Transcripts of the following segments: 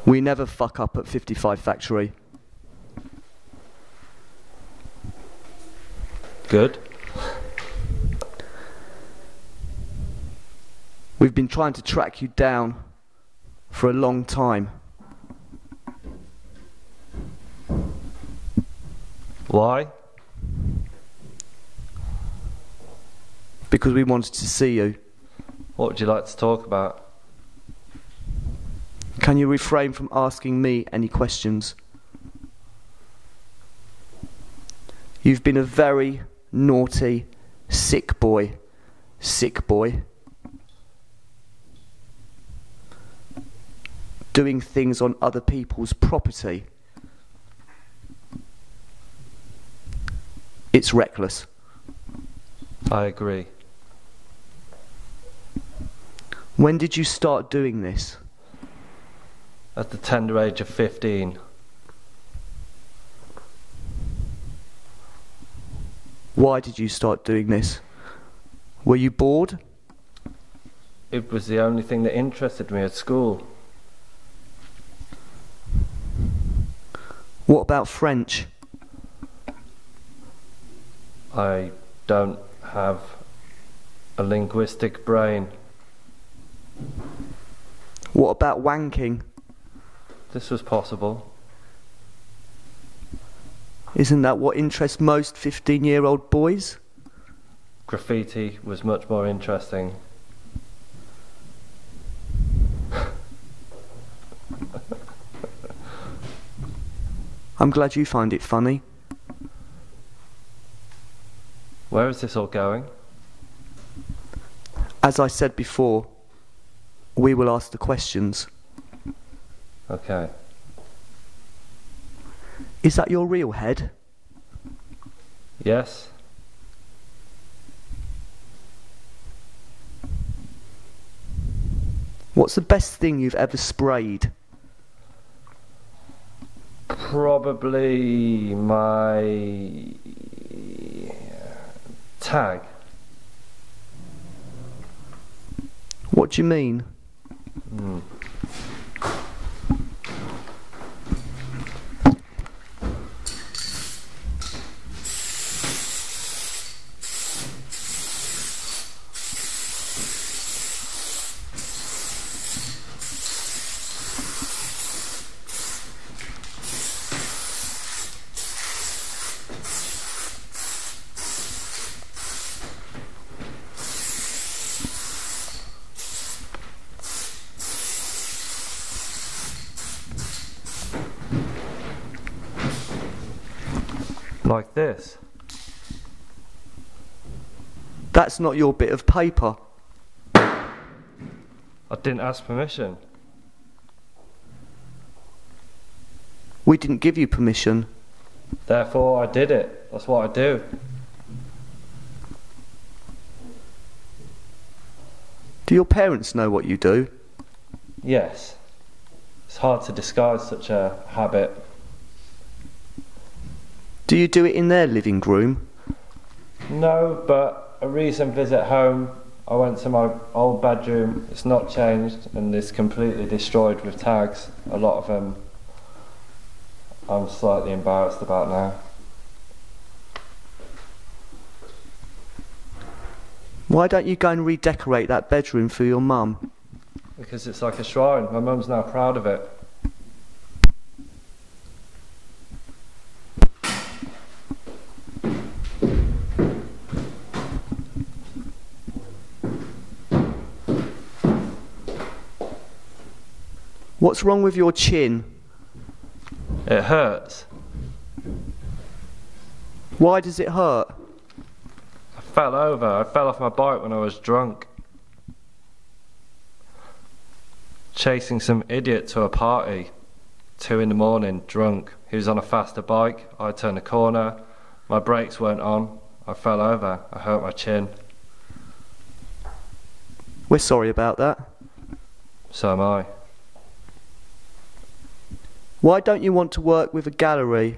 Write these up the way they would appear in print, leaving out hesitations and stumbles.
We never fuck up at 55 Factory. Good. We've been trying to track you down for a long time. Why? Because we wanted to see you. What would you like to talk about? Can you refrain from asking me any questions? You've been a very naughty, sick boy. Sick boy. Doing things on other people's property. It's reckless. I agree. When did you start doing this? At the tender age of 15. Why did you start doing this? Were you bored? It was the only thing that interested me at school. What about French? I don't have a linguistic brain. What about wanking? This was possible. Isn't that what interests most 15-year-old boys? Graffiti was much more interesting. I'm glad you find it funny. Where is this all going? As I said before, we will ask the questions. Okay. Is that your real head? Yes? What's the best thing you've ever sprayed? Probably my tag. What do you mean? Like this. That's not your bit of paper. I didn't ask permission. We didn't give you permission. Therefore I did it. That's what I do. Do your parents know what you do? Yes. It's hard to disguise such a habit. Do you do it in their living room? No, but a recent visit home, I went to my old bedroom. It's not changed and it's completely destroyed with tags. A lot of them I'm slightly embarrassed about now. Why don't you go and redecorate that bedroom for your mum? Because it's like a shrine. My mum's now proud of it. What's wrong with your chin? It hurts. Why does it hurt? I fell over. I fell off my bike when I was drunk. Chasing some idiot to a party. 2 in the morning, drunk. He was on a faster bike. I turned a corner. My brakes weren't on. I fell over. I hurt my chin. We're sorry about that. So am I. Why don't you want to work with a gallery?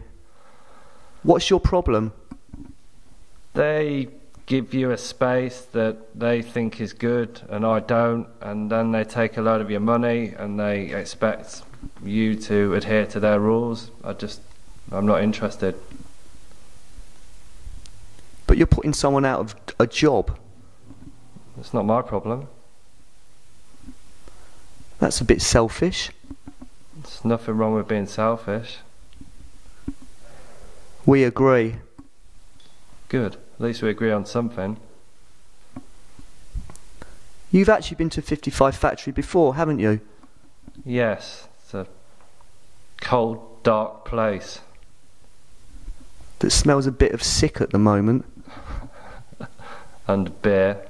What's your problem? They give you a space that they think is good and I don't, and then they take a load of your money and they expect you to adhere to their rules. I'm not interested. But you're putting someone out of a job. It's not my problem. That's a bit selfish. There's nothing wrong with being selfish. We agree. Good. At least we agree on something. You've actually been to 55 Factory before, haven't you? Yes. It's a cold, dark place. That smells a bit of sick at the moment. And beer.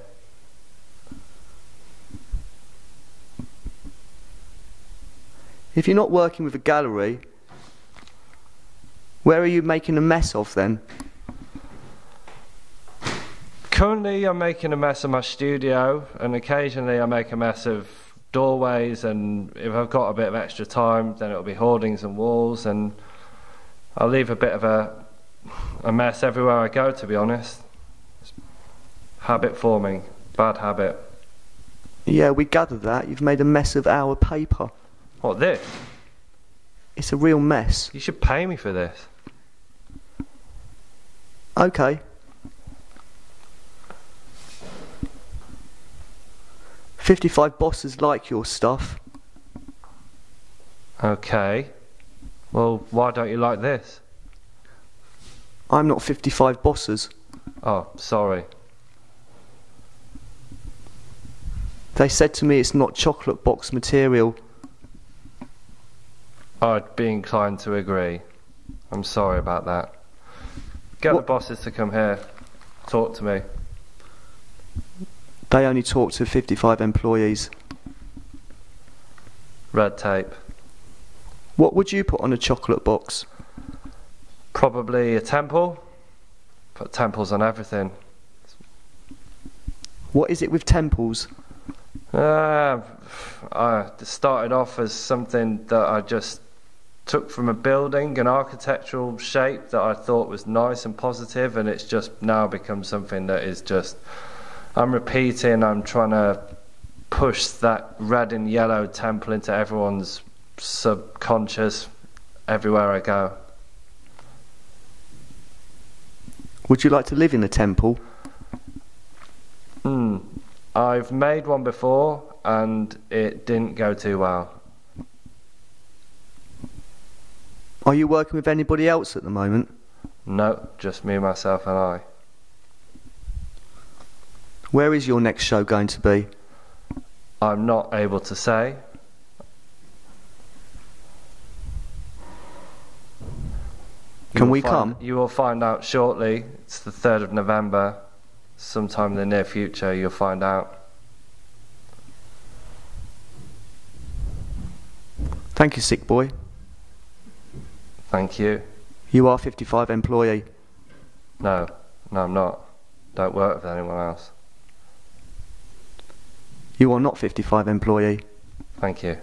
If you're not working with a gallery, where are you making a mess of then? Currently I'm making a mess of my studio, and occasionally I make a mess of doorways, and if I've got a bit of extra time then it'll be hoardings and walls, and I'll leave a bit of a mess everywhere I go, to be honest. It's habit forming, bad habit. Yeah, we gathered that. You've made a mess of our paper. What, this? It's a real mess. You should pay me for this. Okay. 55 bosses like your stuff. Okay. Well, why don't you like this? I'm not 55 bosses. Oh, sorry. They said to me it's not chocolate box material. I'd be inclined to agree. I'm sorry about that. Get the bosses to come here. Talk to me. They only talk to 55 employees. Red tape. What would you put on a chocolate box? Probably a temple. Put temples on everything. What is it with temples? I started off as something that I just took from a building, an architectural shape that I thought was nice and positive, and it's just now become something that is just, I'm repeating, I'm trying to push that red and yellow temple into everyone's subconscious everywhere I go. Would you like to live in a temple? I've made one before and it didn't go too well. Are you working with anybody else at the moment? No, just me, myself and I. Where is your next show going to be? I'm not able to say. Can we come? You will find out shortly. It's the 3rd of November. Sometime in the near future you'll find out. Thank you, SICKBOY. Thank you. You are 55 employee. No, I'm not. Don't work with anyone else. You are not 55 employee. Thank you.